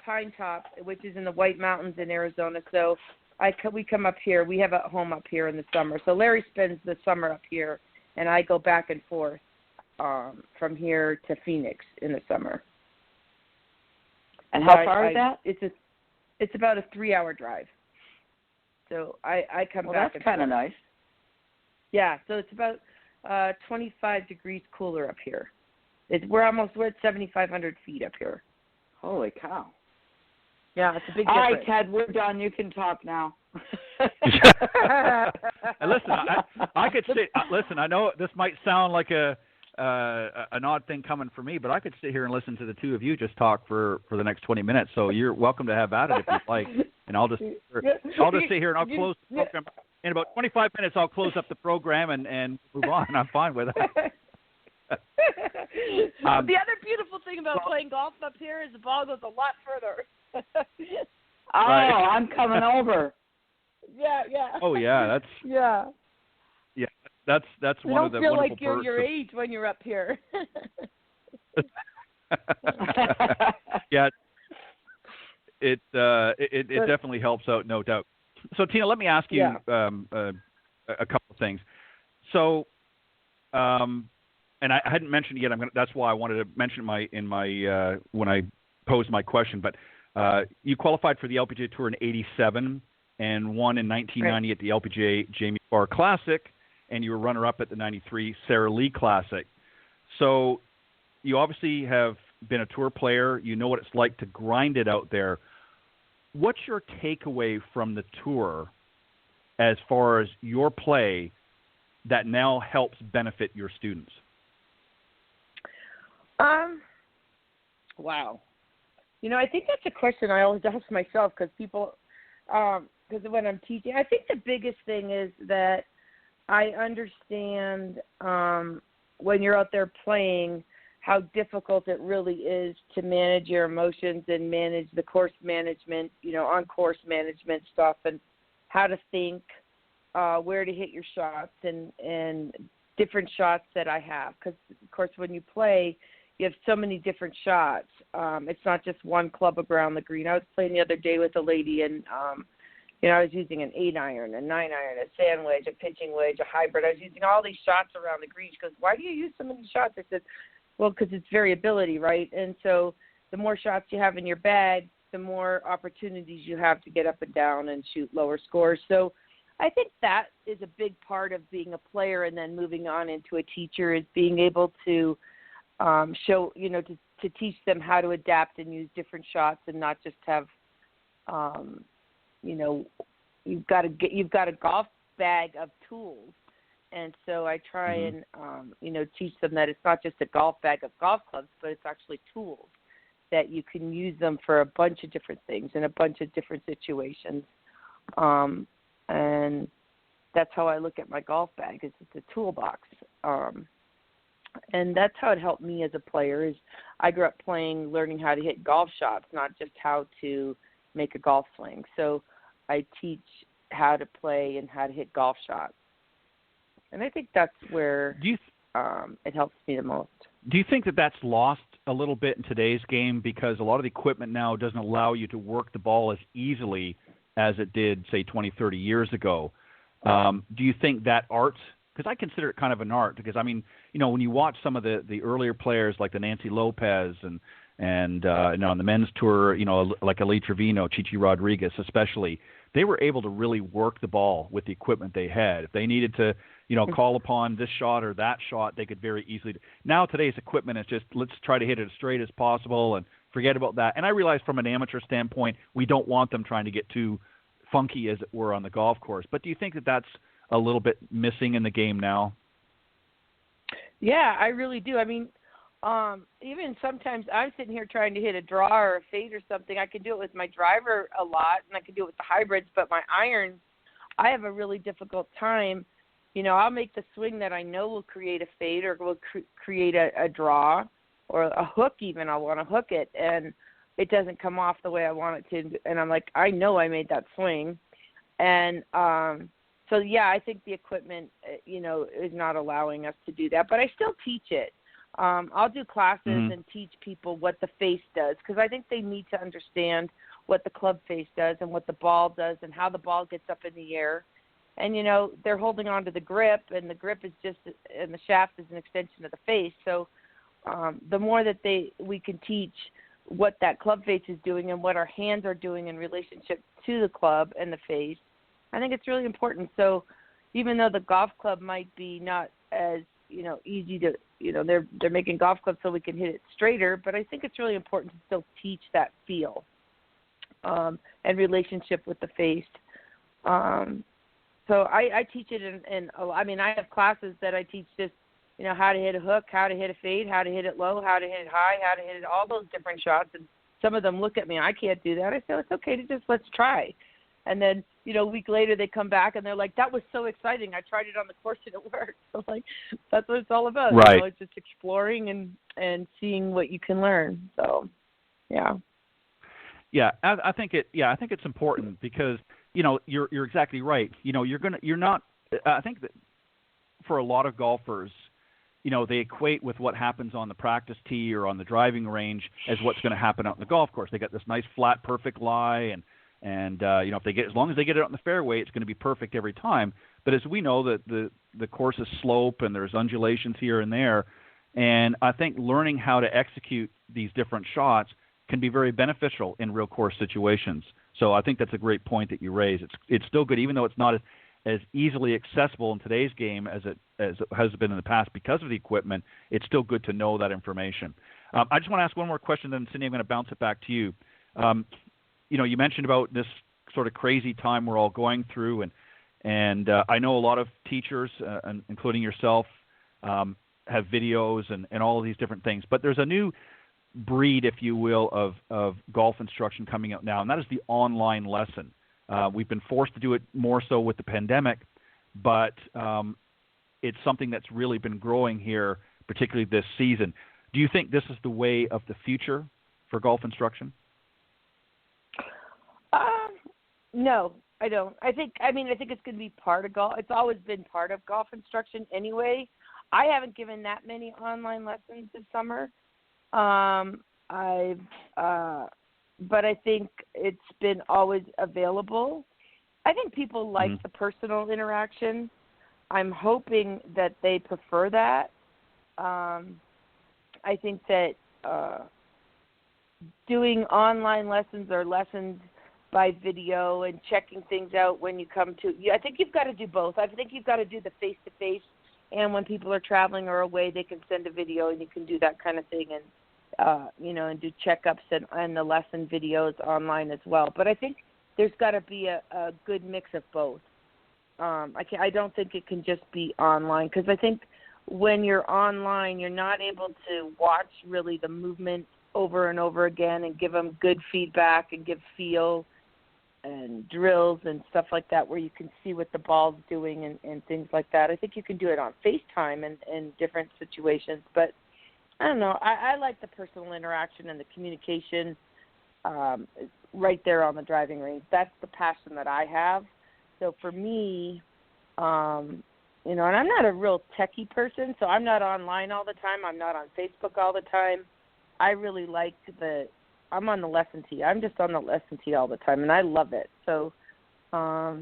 Pine Top, which is in the White Mountains in Arizona. So we come up here. We have a home up here in the summer. So Larry spends the summer up here, and I go back and forth from here to Phoenix in the summer. And how far is that? It's about a 3-hour drive. So I come back. That's kind of nice. Yeah. So it's about 25 degrees cooler up here. We're at 7,500 feet up here. Holy cow. Yeah, it's a big All difference. right, Ted, we're done. You can talk now. Listen, I could sit. Listen, I know this might sound like an odd thing coming from me, but I could sit here and listen to the two of you just talk for the next 20 minutes. So you're welcome to have at it if you'd like, and I'll just sit here and I'll close the program in about 25 minutes. I'll close up the program and move on. I'm fine with it. The other beautiful thing about playing golf up here is the ball goes a lot further. Right. I'm coming over. Yeah. Oh yeah, that's that's you one of the don't feel wonderful like you're perks your age when you're up here. Yeah, it definitely helps out, no doubt. So Tina, let me ask you a couple of things. So, and I hadn't mentioned it yet. That's why I wanted to mention when I posed my question. But you qualified for the LPGA Tour in '87 and won in 1990 at the LPGA Jamie Farr Classic, and you were runner-up at the '93 Sarah Lee Classic. So you obviously have been a tour player. You know what it's like to grind it out there. What's your takeaway from the tour as far as your play that now helps benefit your students? Wow. I think that's a question I always ask myself because people, because when I'm teaching, I think the biggest thing is that I understand when you're out there playing how difficult it really is to manage your emotions and manage the course management, on-course management stuff and how to think, where to hit your shots and different shots that I have. Because, of course, when you play, you have so many different shots. It's not just one club around the green. I was playing the other day with a lady, and I was using an 8-iron, a 9-iron, a sand wedge, a pitching wedge, a hybrid. I was using all these shots around the green. She goes, "Why do you use so many shots?" I said, "Well, because it's variability, right? And so the more shots you have in your bag, the more opportunities you have to get up and down and shoot lower scores." So I think that is a big part of being a player and then moving on into a teacher is being able to show, to teach them how to adapt and use different shots and not just have, you've got a golf bag of tools. And so I try and, teach them that it's not just a golf bag of golf clubs, but it's actually tools that you can use them for a bunch of different things in a bunch of different situations. And that's how I look at my golf bag. It's a toolbox. And that's how it helped me as a player is I grew up learning how to hit golf shots, not just how to make a golf swing. So I teach how to play and how to hit golf shots. And I think that's where it helps me the most. Do you think that that's lost a little bit in today's game because a lot of the equipment now doesn't allow you to work the ball as easily as it did, say, 20, 30 years ago? Do you think that art – because I consider it kind of an art because, I mean, when you watch some of the earlier players like the Nancy Lopez and on the men's tour, like Ali Trevino, Chichi Rodriguez especially, they were able to really work the ball with the equipment they had. If they needed to, call upon this shot or that shot, they could very easily. Now today's equipment is just let's try to hit it as straight as possible and forget about that. And I realize from an amateur standpoint, we don't want them trying to get too funky, as it were, on the golf course. But do you think that that's a little bit missing in the game now? Yeah, I really do. I mean, even sometimes I'm sitting here trying to hit a draw or a fade or something. I can do it with my driver a lot, and I can do it with the hybrids, but my irons, I have a really difficult time. You know, I'll make the swing that I know will create a fade or will create a draw or a hook even. I'll want to hook it, and it doesn't come off the way I want it to. And I'm like, I know I made that swing. And so, yeah, I think the equipment, is not allowing us to do that. But I still teach it. I'll do classes and teach people what the face does, because I think they need to understand what the club face does and what the ball does and how the ball gets up in the air. And, they're holding on to the grip, and the grip is and the shaft is an extension of the face. So the more that we can teach what that club face is doing and what our hands are doing in relationship to the club and the face, I think it's really important. So even though the golf club might be not as, easy to, they're making golf clubs so we can hit it straighter, but I think it's really important to still teach that feel and relationship with the face. So I teach it I have classes that I teach just, how to hit a hook, how to hit a fade, how to hit it low, how to hit it high, how to hit it, all those different shots. And some of them look at me, I can't do that. I say, it's okay to just let's try. And then, a week later they come back and they're like, that was so exciting. I tried it on the course and it worked. So that's what it's all about. Right. It's just exploring and seeing what you can learn. So, yeah. Yeah, I think it's important because, you're exactly right. I think that for a lot of golfers, they equate with what happens on the practice tee or on the driving range as what's going to happen out in the golf course. They got this nice flat, perfect lie, and as long as they get it out in the fairway, it's going to be perfect every time. But as we know, that the course is slope and there's undulations here and there, and I think learning how to execute these different shots can be very beneficial in real course situations. So I think that's a great point that you raise. It's still good, even though it's not as easily accessible in today's game as it has been in the past because of the equipment. It's still good to know that information. I just want to ask one more question, then Cindy, I'm going to bounce it back to you. You mentioned about this sort of crazy time we're all going through, and I know a lot of teachers, including yourself, have videos and all of these different things. But there's a new breed, if you will, of golf instruction coming out now, and that is the online lesson. We've been forced to do it more so with the pandemic, but it's something that's really been growing here, particularly this season. Do you think this is the way of the future for golf instruction? No, I don't. I think it's going to be part of golf. It's always been part of golf instruction anyway. I haven't given that many online lessons this summer. But I think it's been always available. I think people like the personal interaction. I'm hoping that they prefer that. I think that doing online lessons or lessons by video and checking things out when you come to, I think you've got to do both. I think you've got to do the face-to-face, and when people are traveling or away, they can send a video and you can do that kind of thing and and do checkups and the lesson videos online as well. But I think there's got to be a good mix of both. I don't think it can just be online, because I think when you're online, you're not able to watch really the movement over and over again and give them good feedback and give feel and drills and stuff like that where you can see what the ball's doing and things like that. I think you can do it on FaceTime and different situations, but I don't know. I like the personal interaction and the communication right there on the driving range. That's the passion that I have. So for me, and I'm not a real techie person, so I'm not online all the time. I'm not on Facebook all the time. I really like I'm on the lesson tee. I'm just on the lesson tee all the time, and I love it. So I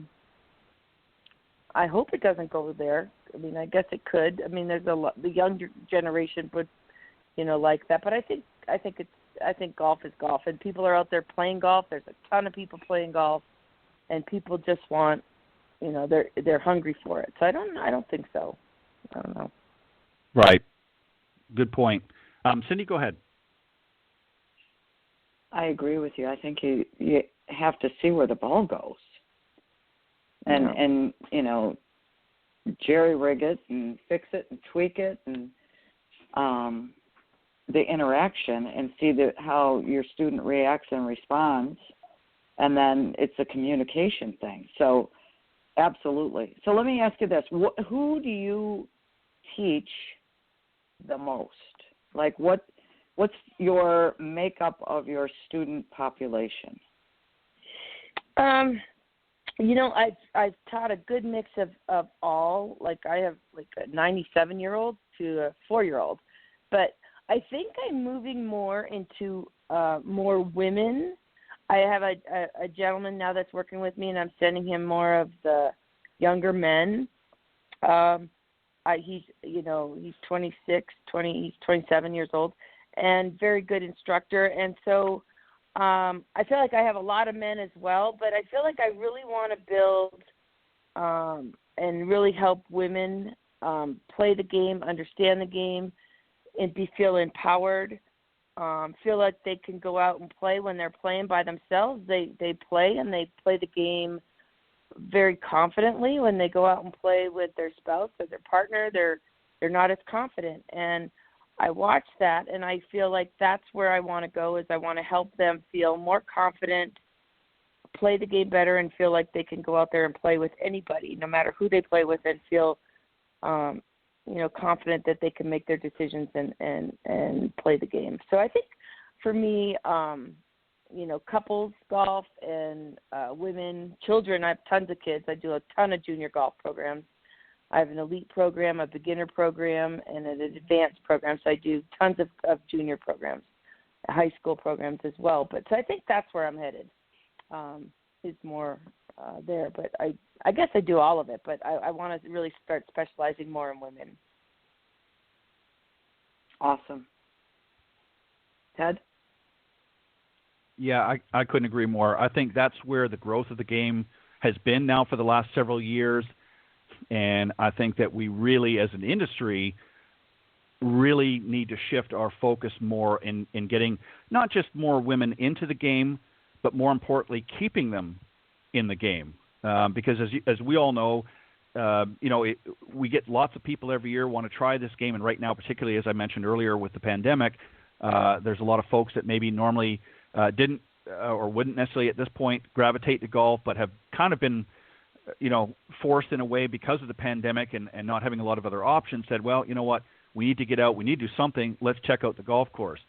hope it doesn't go there. I mean, I guess it could. I mean, there's the younger generation would, like that. But I think golf is golf, and people are out there playing golf. There's a ton of people playing golf, and people just want, they're hungry for it. So I don't think so. I don't know. Right. Good point. Cindy, go ahead. I agree with you. I think you have to see where the ball goes. and jerry rig it and fix it and tweak it and the interaction and see how your student reacts and responds, and then it's a communication thing. So absolutely. So let me ask you this. Who do you teach the most? Like what's your makeup of your student population? I've taught a good mix of all. Like I have like a 97-year-old to a 4-year-old, but I think I'm moving more into more women. I have a gentleman now that's working with me, and I'm sending him more of the younger men. He's 26, he's 27 years old, and very good instructor. And so I feel like I have a lot of men as well, but I feel like I really want to build and really help women play the game, understand the game, and feel empowered. Feel like they can go out and play when they're playing by themselves. They play, and they play the game very confidently. When they go out and play with their spouse or their partner, they're not as confident. And I watch that, and I feel like that's where I want to go. Is I want to help them feel more confident, play the game better, and feel like they can go out there and play with anybody, no matter who they play with, and feel confident that they can make their decisions and play the game. So I think for me, couples golf and women, children, I have tons of kids. I do a ton of junior golf programs. I have an elite program, a beginner program, and an advanced program. So I do tons of junior programs, high school programs as well. But so I think that's where I'm headed, is more there. But I guess I do all of it, but I want to really start specializing more in women. Awesome. Ted? Yeah, I couldn't agree more. I think that's where the growth of the game has been now for the last several years. And I think that we really, as an industry, really need to shift our focus more in getting not just more women into the game, but more importantly, keeping them in the game. Because as we all know, we get lots of people every year want to try this game. And right now, particularly as I mentioned earlier with the pandemic, there's a lot of folks that maybe normally didn't or wouldn't necessarily at this point gravitate to golf, but have kind of been forced in a way because of the pandemic and not having a lot of other options, said, well, you know what, we need to get out, we need to do something, let's check out the golf course.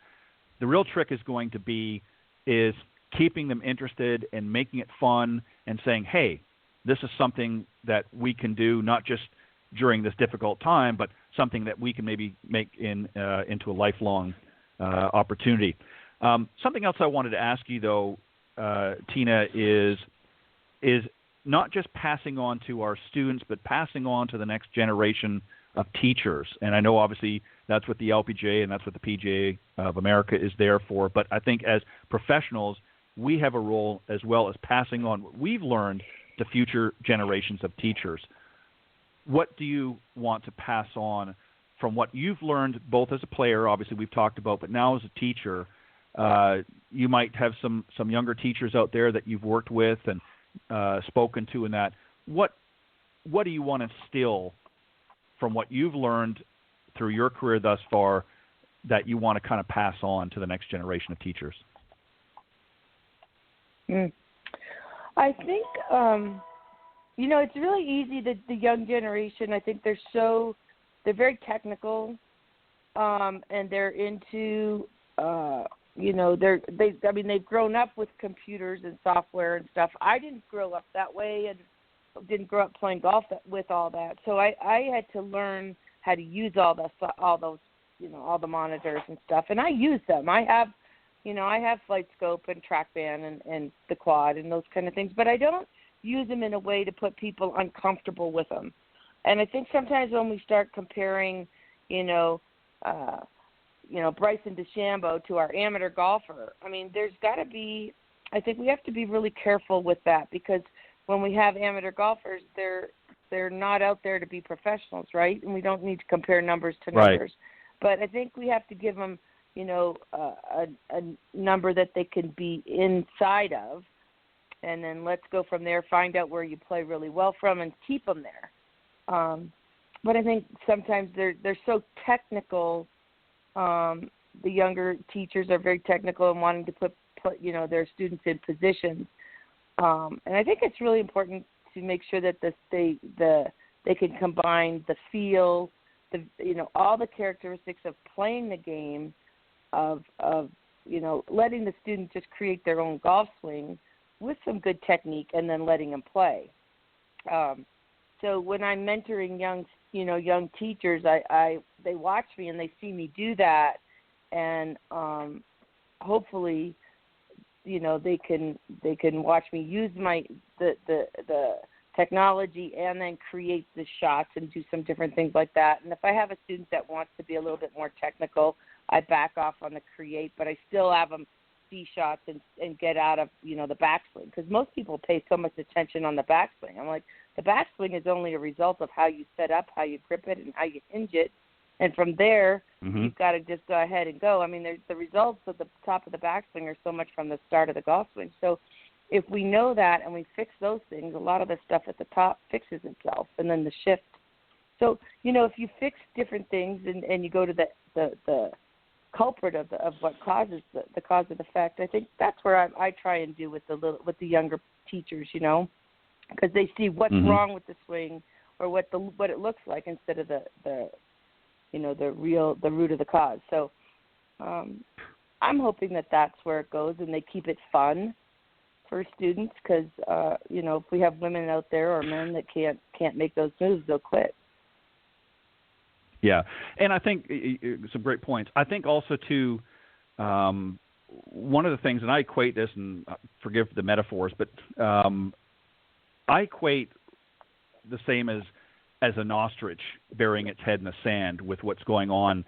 The real trick is going to be is keeping them interested and making it fun and saying, hey, this is something that we can do not just during this difficult time, but something that we can maybe make into a lifelong opportunity. Something else I wanted to ask you, though, Tina, is not just passing on to our students, but passing on to the next generation of teachers. And I know obviously that's what the LPGA and that's what the PGA of America is there for. But I think as professionals, we have a role as well as passing on what we've learned to future generations of teachers. What do you want to pass on from what you've learned both as a player, obviously we've talked about, but now as a teacher? You might have some younger teachers out there that you've worked with and spoken to in that. What do you want to instill from what you've learned through your career thus far that you want to kind of pass on to the next generation of teachers? I think, it's really easy that the young generation, I think they're very technical, and they're into, they've grown up with computers and software and stuff. I didn't grow up that way and didn't grow up playing golf with all that. So I had to learn how to use all those, all the monitors and stuff. And I use them. I have Flight Scope and TrackBand and the Quad and those kind of things, but I don't use them in a way to put people uncomfortable with them. And I think sometimes when we start comparing, Bryson DeChambeau to our amateur golfer, there's got to be, I think we have to be really careful with that, because when we have amateur golfers, they're not out there to be professionals, right? And we don't need to compare numbers to numbers. Right. But I think we have to give them, a number that they can be inside of. and then let's go from there, find out where you play really well from, and keep them there. But I think sometimes they're so technical. The younger teachers are very technical and wanting to put their students in positions. And I think it's really important to make sure that they can combine the feel, all the characteristics of playing the game, of letting the student just create their own golf swing with some good technique, and then letting them play. So when I'm mentoring young teachers, they watch me and they see me do that, and hopefully, they can watch me use the technology and then create the shots and do some different things like that. And if I have a student that wants to be a little bit more technical, I back off on the create, but I still have them see shots and get out of the backswing, because most people pay so much attention on the backswing. I'm like, the backswing is only a result of how you set up, how you grip it, and how you hinge it. And from there, you've got to just go ahead and go. I mean, the results at the top of the backswing are so much from the start of the golf swing. So if we know that and we fix those things, a lot of the stuff at the top fixes itself, and then the shift. So, if you fix different things and you go to the culprit of what causes the cause and effect, I think that's where I try and do with the younger teachers, because they see what's wrong with the swing or what it looks like instead of the root of the cause. So I'm hoping that that's where it goes, and they keep it fun for students, because if we have women out there or men that can't make those moves, they'll quit. Yeah, and I think some great points. I think also too, one of the things, and I equate this, and forgive the metaphors, but I equate the same as an ostrich burying its head in the sand with what's going on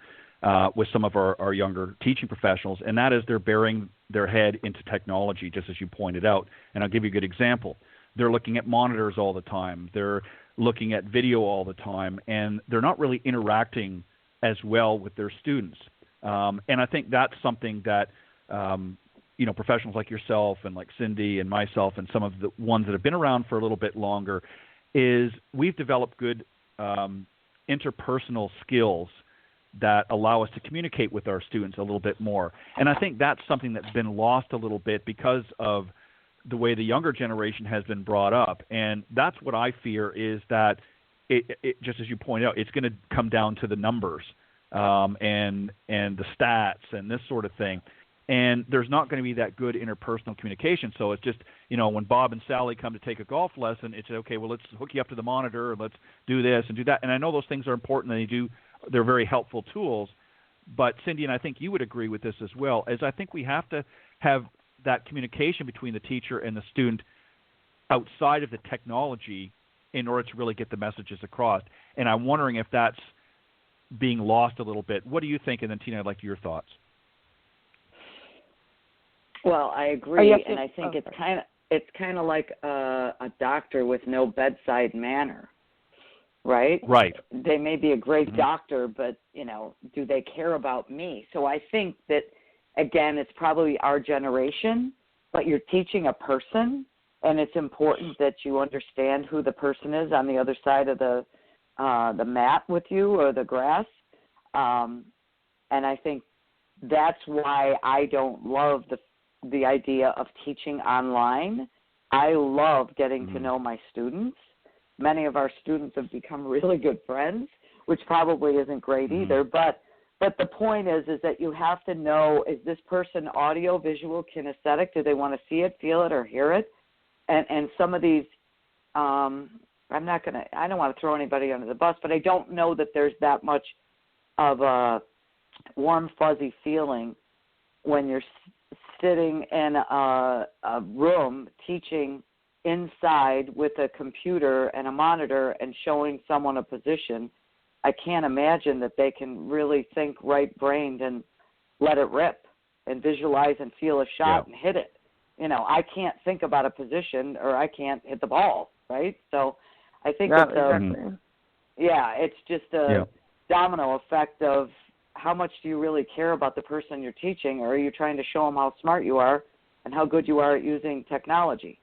with some of our younger teaching professionals, and that is they're burying their head into technology, just as you pointed out. And I'll give you a good example. They're looking at monitors all the time. They're looking at video all the time, and they're not really interacting as well with their students. And I think that's something that professionals like yourself and like Cindy and myself and some of the ones that have been around for a little bit longer is we've developed good interpersonal skills that allow us to communicate with our students a little bit more. And I think that's something that's been lost a little bit because of the way the younger generation has been brought up. And that's what I fear, is that it just as you point out, it's going to come down to the numbers and the stats and this sort of thing. And there's not going to be that good interpersonal communication. So it's just, when Bob and Sally come to take a golf lesson, it's okay, well, let's hook you up to the monitor and let's do this and do that. And I know those things are important, and they're very helpful tools. But Cindy, and I think you would agree with this as well, is I think we have to have that communication between the teacher and the student outside of the technology in order to really get the messages across. And I'm wondering if that's being lost a little bit. What do you think? And then Tina, I'd like your thoughts. Well, I agree, and I think it's kind of like a doctor with no bedside manner, right? Right. They may be a great doctor, but do they care about me? So I think that, again, it's probably our generation, but you're teaching a person, and it's important that you understand who the person is on the other side of the mat with you or the grass. And I think that's why I don't love the idea of teaching online. I love getting to know my students. Many of our students have become really good friends, which probably isn't great either. But the point is that you have to know, is this person audio, visual, kinesthetic? Do they want to see it, feel it, or hear it? And some of these, I don't want to throw anybody under the bus, but I don't know that there's that much of a warm, fuzzy feeling when you're sitting in a room teaching inside with a computer and a monitor and showing someone a position. I can't imagine that they can really think right-brained and let it rip and visualize and feel a shot and hit it. I can't think about a position, or I can't hit the ball, right? So I think it's just a domino effect of how much do you really care about the person you're teaching, or are you trying to show them how smart you are and how good you are at using technology?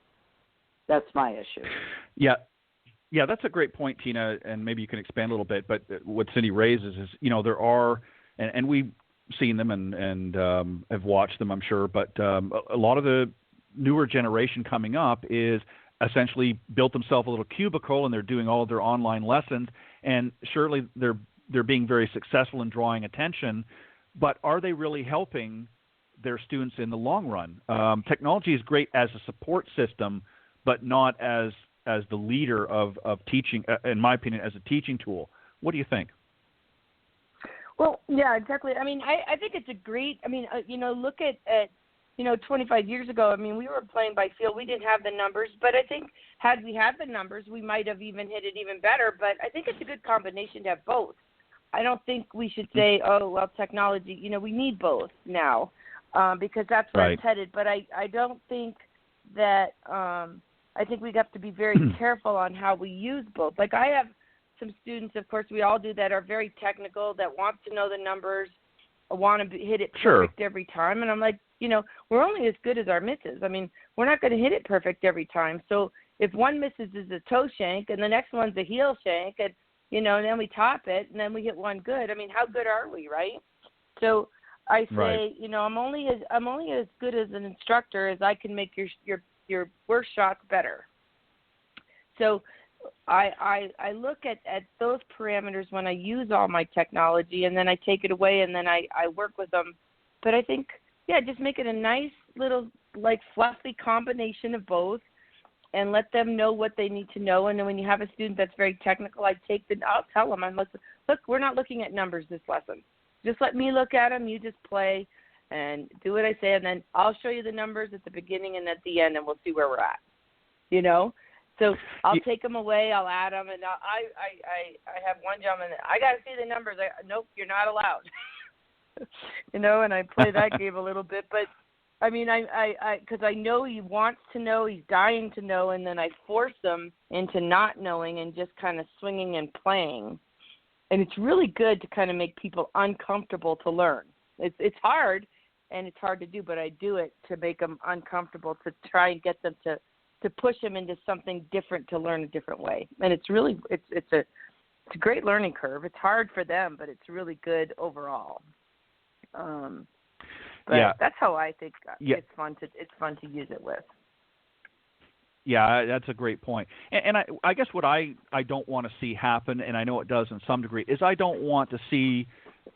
That's my issue. Yeah. Yeah, that's a great point, Tina, and maybe you can expand a little bit. But what Cindy raises is, there are, and we've seen them and have watched them, I'm sure, but a lot of the newer generation coming up is essentially built themselves a little cubicle, and they're doing all of their online lessons, and surely they're being very successful in drawing attention, but are they really helping their students in the long run? Technology is great as a support system, but not as the leader of teaching, in my opinion, as a teaching tool. What do you think? Well, yeah, exactly. I mean, I think it's a great, look at 25 years ago, we were playing by feel. We didn't have the numbers, but I think had we had the numbers, we might have even hit it even better. But I think it's a good combination to have both. I don't think we should say, technology, we need both now because that's where it's headed. But I don't think that I think we have to be very careful on how we use both. Like I have some students, of course, we all do that are very technical, that want to know the numbers, want to hit it perfect every time. And I'm like, we're only as good as our misses. We're not going to hit it perfect every time. So if one misses is a toe shank and the next one's a heel shank, and and then we top it and then we hit one good. How good are we, right? So I say, I'm only as good as an instructor as I can make your worst shots better. So I look at those parameters when I use all my technology, and then I take it away and then I work with them. But I think, just make it a nice little fluffy combination of both and let them know what they need to know. And then when you have a student that's very technical, I'll tell them, look, we're not looking at numbers this lesson. Just let me look at them. You just play and do what I say, and then I'll show you the numbers at the beginning and at the end, and we'll see where we're at. So I'll take them away. I'll add them, and I have one gentleman. I got to see the numbers. Nope, you're not allowed. And I play that game a little bit, but because I know he wants to know, he's dying to know, and then I force them into not knowing and just kind of swinging and playing. And it's really good to kind of make people uncomfortable to learn. It's hard, and it's hard to do, but I do it to make them uncomfortable, to try and get them to push them into something different, to learn a different way. And it's really it's a great learning curve. It's hard for them, but it's really good overall. But that's how I think it's fun to use it with. Yeah, that's a great point. And I guess what I don't want to see happen, and I know it does in some degree, is I don't want to see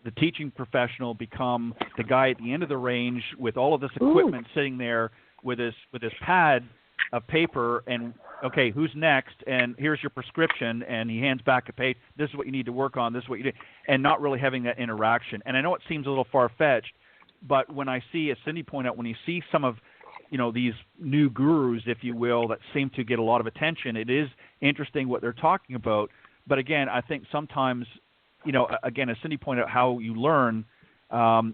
the teaching professional become the guy at the end of the range with all of this equipment sitting there with his pad of paper and, okay, who's next? And here's your prescription. And he hands back a page. This is what you need to work on. This is what you do. And not really having that interaction. And I know it seems a little far-fetched, but when I see, as Cindy pointed out, when you see some of, these new gurus, if you will, that seem to get a lot of attention, it is interesting what they're talking about. But again, I think sometimes, again, as Cindy pointed out, how you learn,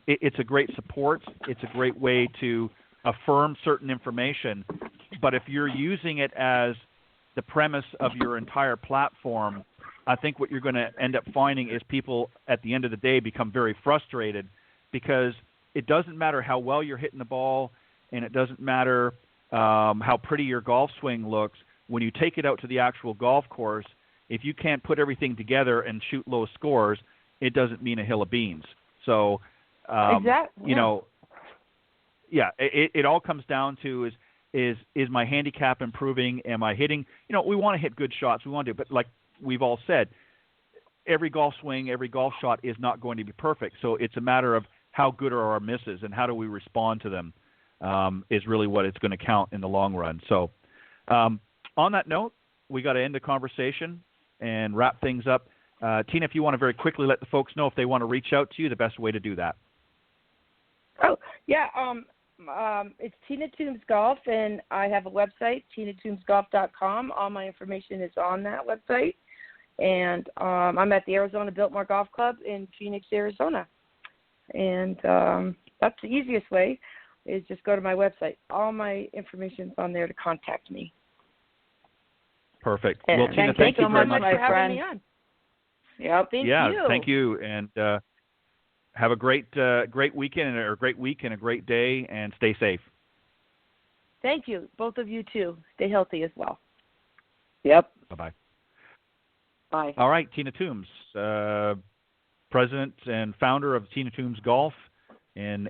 it's a great support. It's a great way to affirm certain information. But if you're using it as the premise of your entire platform, I think what you're going to end up finding is people at the end of the day become very frustrated, because it doesn't matter how well you're hitting the ball, and it doesn't matter how pretty your golf swing looks. When you take it out to the actual golf course, if you can't put everything together and shoot low scores, it doesn't mean a hill of beans. So, exactly. It all comes down to is my handicap improving? Am I hitting? We want to hit good shots. We want to do, but like we've all said, every golf swing, every golf shot is not going to be perfect. So it's a matter of how good are our misses and how do we respond to them is really what it's going to count in the long run. So on that note, we got to end the conversation and wrap things up. Tina, if you want to very quickly let the folks know if they want to reach out to you, the best way to do that. Oh, yeah. It's Tina Toombs Golf, and I have a website, tinatombsgolf.com. All my information is on that website. And I'm at the Arizona Biltmore Golf Club in Phoenix, Arizona. And that's the easiest way, is just go to my website. All my information's on there to contact me. Perfect. And well, Tina, thank you very much for having me on. Yep, thank you. Thank you. And have a great weekend, or a great week and a great day, and stay safe. Thank you. Both of you, too. Stay healthy as well. Yep. Bye-bye. Bye. All right, Tina Toombs, president and founder of Tina Toombs Golf in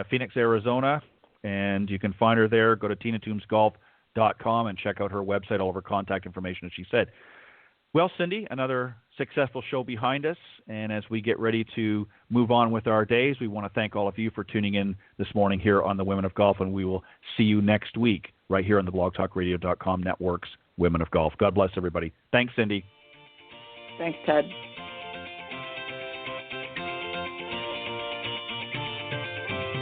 Phoenix, Arizona. And you can find her there. Go to tinatombsgolf.com and check out her website, all of her contact information, as she said. Well, Cindy, another successful show behind us. And as we get ready to move on with our days, we want to thank all of you for tuning in this morning here on the Women of Golf. And we will see you next week right here on the blogtalkradio.com network's Women of Golf. God bless everybody. Thanks, Cindy. Thanks, Ted.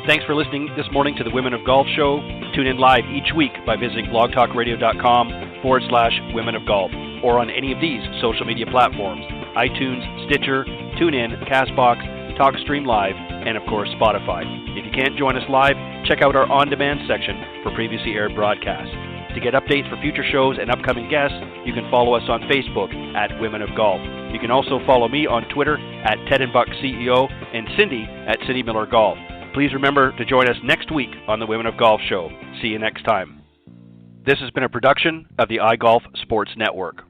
Thanks for listening this morning to the Women of Golf Show. Tune in live each week by visiting blogtalkradio.com/Women of Golf or on any of these social media platforms: iTunes, Stitcher, TuneIn, CastBox, TalkStream Live, and of course Spotify. If you can't join us live, check out our on-demand section for previously aired broadcasts. To get updates for future shows and upcoming guests, you can follow us on Facebook at Women of Golf. You can also follow me on Twitter at Ted and Buck CEO and Cindy at Cindy Miller Golf. Please remember to join us next week on the Women of Golf Show. See you next time. This has been a production of the iGolf Sports Network.